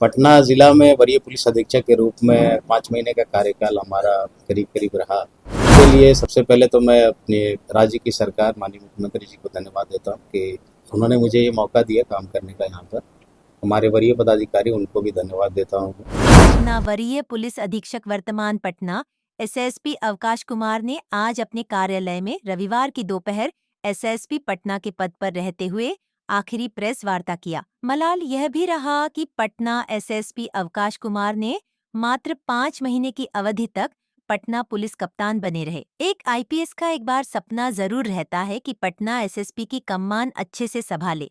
पटना ज़िला में वरीय पुलिस अधीक्षक के रूप में 5 महीने का कार्यकाल हमारा करीब-करीब रहा। इसके लिए सबसे पहले तो मैं अपने राज्य की सरकार माननीय मुख्यमंत्री जी को धन्यवाद देता हूँ कि उन्होंने मुझे ये मौका दिया काम करने का यहाँ पर। हमारे वरीय पदाधिकारी उनको भी धन्यवाद देता हूँ। पटना वरीय पुलिस अधीक्षक वर्तमान पटना एसएसपी अवकाश कुमार ने आज अपने कार्यालय में रविवार की दोपहर एसएसपी पटना के पद पर रहते हुए आखिरी प्रेस वार्ता किया। मलाल यह भी रहा कि पटना एसएसपी अवकाश कुमार ने मात्र 5 महीने की अवधि तक पटना पुलिस कप्तान बने रहे। एक आईपीएस का एक बार सपना जरूर रहता है कि पटना एसएसपी की कमान अच्छे से संभाले,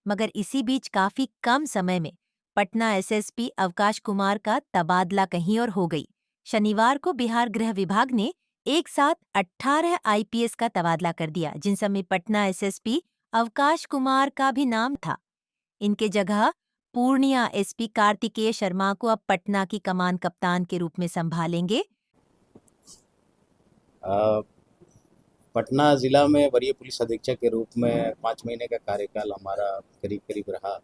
मगर इसी बीच काफी कम समय में पटना एसएसपी अवकाश कुमार का तबादला कहीं और हो गई। शनिवार को बिहार गृह विभाग ने एक साथ 18 आईपीएस का तबादला कर दिया, जिन समय पटना एसएसपी अवकाश कुमार का भी नाम था। इनके जगह पूर्णिया एसपी कार्तिकेय शर्मा को अब पटना की कमान कप्तान के रूप में संभालेंगे। अ, पटना ज़िला में वरीय पुलिस अधीक्षक के रूप में 5 महीने का कार्यकाल हमारा करीब-करीब रहा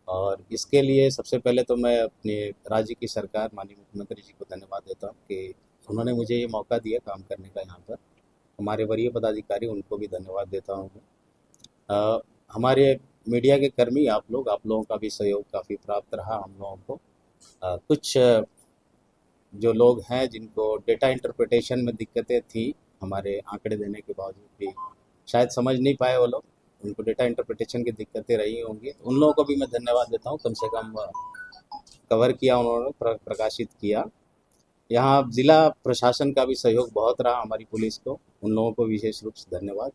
और इसके लिए सबसे पहले तो मैं अपने राज्य की सरकार माननीय मुख्यमंत्री जी को धन्यवाद देता हूँ कि उन्होंने मुझे ये मौका दिया काम करने का यहाँ पर। हमारे वरीय पदाधिकारी उनको भी धन्यवाद देता हूँ। अ, हमारे मीडिया के कर्मी आप लोगों का भी सहयोग काफ़ी प्राप्त रहा हम लोगों को। कुछ जो लोग हैं जिनको डेटा इंटरप्रिटेशन में दिक्कतें थी, हमारे आंकड़े देने के बावजूद भी शायद समझ नहीं पाए वो लोग, उनको डेटा इंटरप्रिटेशन की दिक्कतें रही होंगी। उन लोगों को भी मैं धन्यवाद देता हूँ, कम से कम कवर किया उन्होंने, प्रकाशित किया। यहाँ ज़िला प्रशासन का भी सहयोग बहुत रहा हमारी पुलिस को, उन लोगों को विशेष रूप से धन्यवाद।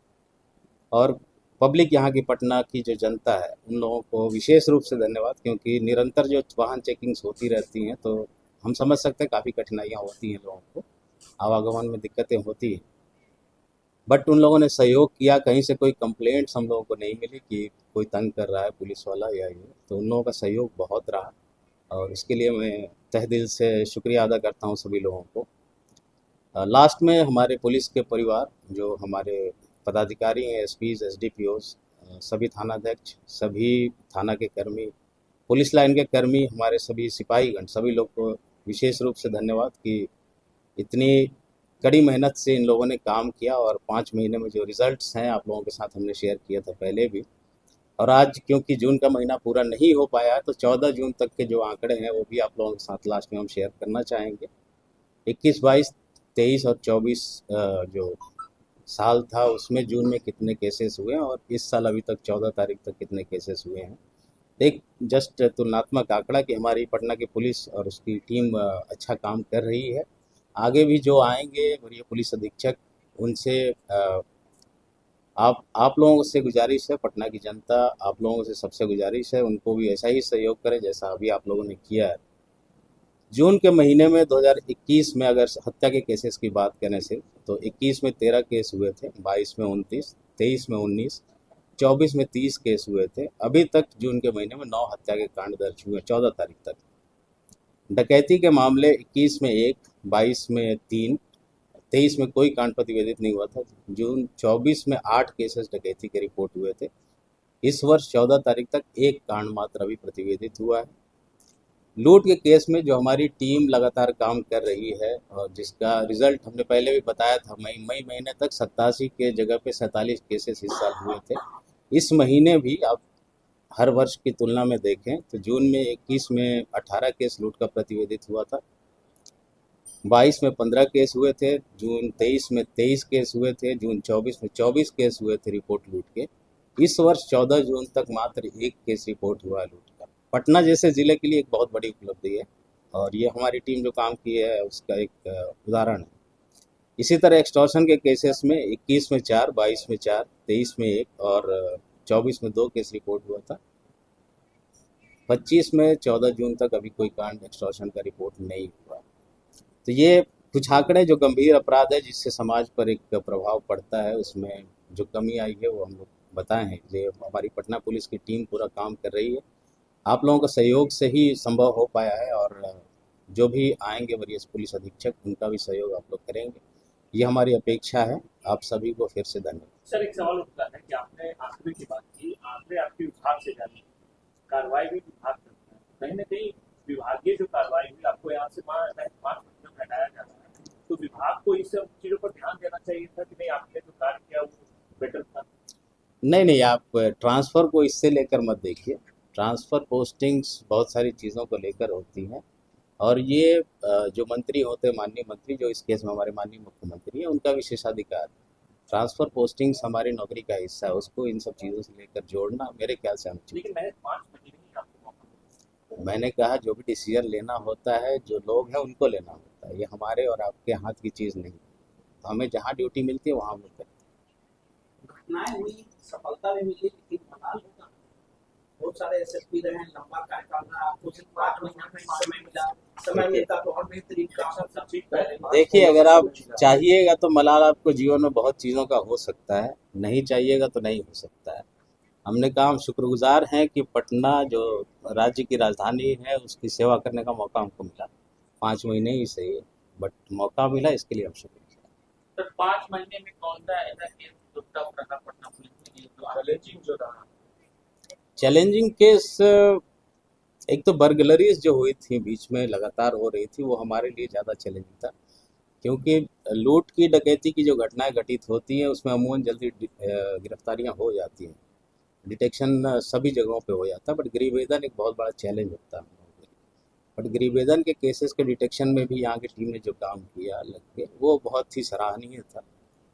और पब्लिक यहाँ की पटना की जो जनता है उन लोगों को विशेष रूप से धन्यवाद, क्योंकि निरंतर जो वाहन चेकिंग्स होती रहती हैं तो हम समझ सकते हैं काफ़ी कठिनाइयाँ होती हैं, लोगों को आवागमन में दिक्कतें होती हैं, बट उन लोगों ने सहयोग किया। कहीं से कोई कंप्लेंट्स हम लोगों को नहीं मिली कि कोई तंग कर रहा है पुलिस वाला या ये, तो उन लोगों का सहयोग बहुत रहा और इसके लिए मैं तहे दिल से शुक्रिया अदा करता हूँ सभी लोगों को। लास्ट में हमारे पुलिस के परिवार, जो हमारे पदाधिकारी हैं, एसपीज, एसडीपीओज, सभी थानाध्यक्ष, सभी थाना के कर्मी, पुलिस लाइन के कर्मी, हमारे सभी सिपाहीगण, सभी लोग को विशेष रूप से धन्यवाद कि इतनी कड़ी मेहनत से इन लोगों ने काम किया और 5 महीने में जो रिजल्ट्स हैं आप लोगों के साथ हमने शेयर किया था पहले भी, और आज क्योंकि जून का महीना पूरा नहीं हो पाया तो 14 जून तक के जो आंकड़े हैं वो भी आप लोगों के साथ लास्ट में हम शेयर करना चाहेंगे। 21, 22, 23 और 24 जो साल था उसमें जून में कितने केसेस हुए हैं और इस साल अभी तक 14 तारीख तक कितने केसेस हुए हैं। एक जस्ट तुलनात्मक आंकड़ा कि हमारी पटना की पुलिस और उसकी टीम अच्छा काम कर रही है। आगे भी जो आएंगे वरीय पुलिस अधीक्षक, उनसे आप लोगों से गुजारिश है, पटना की जनता आप लोगों से सबसे गुजारिश है, उनको भी ऐसा ही सहयोग करें जैसा अभी आप लोगों ने किया है। जून के महीने में 2021 में अगर हत्या के केसेस की बात करें सिर्फ, तो 21 में 13 केस हुए थे, 22 में 29, 23 में 19, 24 में 30 केस हुए थे। अभी तक जून के महीने में 9 हत्या के कांड दर्ज हुए 14 तारीख तक। डकैती के मामले 21 में 1, 22 में 3, 23 में कोई कांड प्रतिवेदित नहीं हुआ था। जून 24 में 8 केसेस डकैती के रिपोर्ट हुए थे। इस वर्ष 14 तारीख तक एक कांड मात्र अभी प्रतिवेदित हुआ है। लूट के केस में जो हमारी टीम लगातार काम कर रही है और जिसका रिजल्ट हमने पहले भी बताया था, मई महीने तक 87 के जगह पे 47 केसेस इस साल हुए थे। इस महीने भी आप हर वर्ष की तुलना में देखें तो जून में 21 में 18 केस लूट का प्रतिवेदित हुआ था, 22 में 15 केस हुए थे, जून 23 में 23 केस हुए थे, जून 24 में 24 केस हुए थे रिपोर्ट लूट के। इस वर्ष 14 जून तक मात्र एक केस रिपोर्ट हुआ है लूट का। पटना जैसे ज़िले के लिए एक बहुत बड़ी उपलब्धि है और ये हमारी टीम जो काम की है उसका एक उदाहरण है। इसी तरह एक्सटॉर्शन के केसेस में 21 में 4, 22 में 4, 23 में 1 और 24 में 2 केस रिपोर्ट हुआ था। 25 में 14 जून तक अभी कोई कांड एक्सटॉर्शन का रिपोर्ट नहीं हुआ। तो ये कुछ आंकड़े जो गंभीर अपराध है जिससे समाज पर एक प्रभाव पड़ता है, उसमें जो कमी आई है वो हम लोग बताए हैं। ये हमारी पटना पुलिस की टीम पूरा काम कर रही है, आप लोगों का सहयोग से ही संभव हो पाया है और जो भी आएंगे वरीय पुलिस अधीक्षक उनका भी सहयोग आप लोग करेंगे, ये हमारी अपेक्षा है। आप सभी को फिर से धन्यवाद। सर, एक सवाल उठता है कि आपने आंकड़े की बात की, आंकड़े आपके विभाग से जारी हैं, कार्रवाई भी विभाग करता है, कहीं ना कहीं विभागीय जो कार्रवाई हुई, आपको यहाँ से 5 महीने में हटाया जा रहा है, तो विभाग को इस सब चीजों पर ध्यान देना चाहिए था कि नहीं, आपने जो कार्य किया वो बेटर था। नहीं नहीं, आप ट्रांसफ़र को इससे लेकर मत देखिए। ट्रांसफ़र पोस्टिंग्स बहुत सारी चीज़ों को लेकर होती हैं, और ये जो मंत्री होते हैं, माननीय मंत्री, जो इस केस में हमारे माननीय मुख्यमंत्री हैं, उनका विशेषाधिकार है। ट्रांसफ़र पोस्टिंग्स हमारी नौकरी का हिस्सा है, उसको इन सब चीज़ों से लेकर जोड़ना मेरे ख्याल से अनुचित लेकिन मैं 5 महीने ही आपको मौका है। मैंने कहा जो भी डिसीजन लेना होता है, जो लोग हैं उनको लेना होता है, ये हमारे और आपके हाथ की चीज़ नहीं है। तो हमें जहाँ ड्यूटी मिलती है वहाँ हम लोग करते हैं। घटनाएं हुई, सफलता भी मिली, लेकिन मलाल होगा। बहुत सारे एसएसपी रहे हैं, लंबा कार्यकाल रहा, आपको सिर्फ 5 महीना का समय मिला, समय मिलता तो और बेहतरीन काम सब चीज पहले। देखिए, अगर आप चाहिएगा तो मलाल आपको जीवन में बहुत चीज़ों का हो सकता है, नहीं चाहिएगा तो नहीं हो सकता है। हमने कहा हम शुक्रगुजार हैं कि पटना जो राज्य की राजधानी है, उसकी सेवा करने का मौका हमको मिला। 5 महीने ही सही है, बट मौका मिला, इसके लिए हम शुक्रगुजार। तो 5 महीने में कौन सा ऐसा केस जो टफ रहा पटना पुलिस के लिए, जो चैलेंजिंग जो रहा? चैलेंजिंग केस, एक तो बर्गलरीज जो हुई थी बीच में लगातार हो रही थी, वो हमारे लिए ज़्यादा चैलेंजिंग था, क्योंकि लूट की डकैती की जो घटनाएं घटित होती हैं उसमें अमूमन जल्दी गिरफ्तारियां हो जाती हैं, डिटेक्शन सभी जगहों पे हो जाता है, बट गृहभेदन एक बहुत बड़ा चैलेंज होता है हम लोगों के लिए। बट गृहभेदन के केसेस के डिटेक्शन में भी यहाँ की टीम ने जो काम किया लग के, वो बहुत ही सराहनीय था।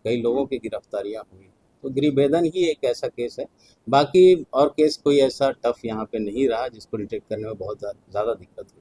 कई लोगों की गिरफ्तारियां हुई, तो गृहभेदन ही एक ऐसा केस है। बाकी और केस कोई ऐसा टफ यहाँ पे नहीं रहा जिसको डिटेक्ट करने में बहुत ज़्यादा दिक्कत हुई।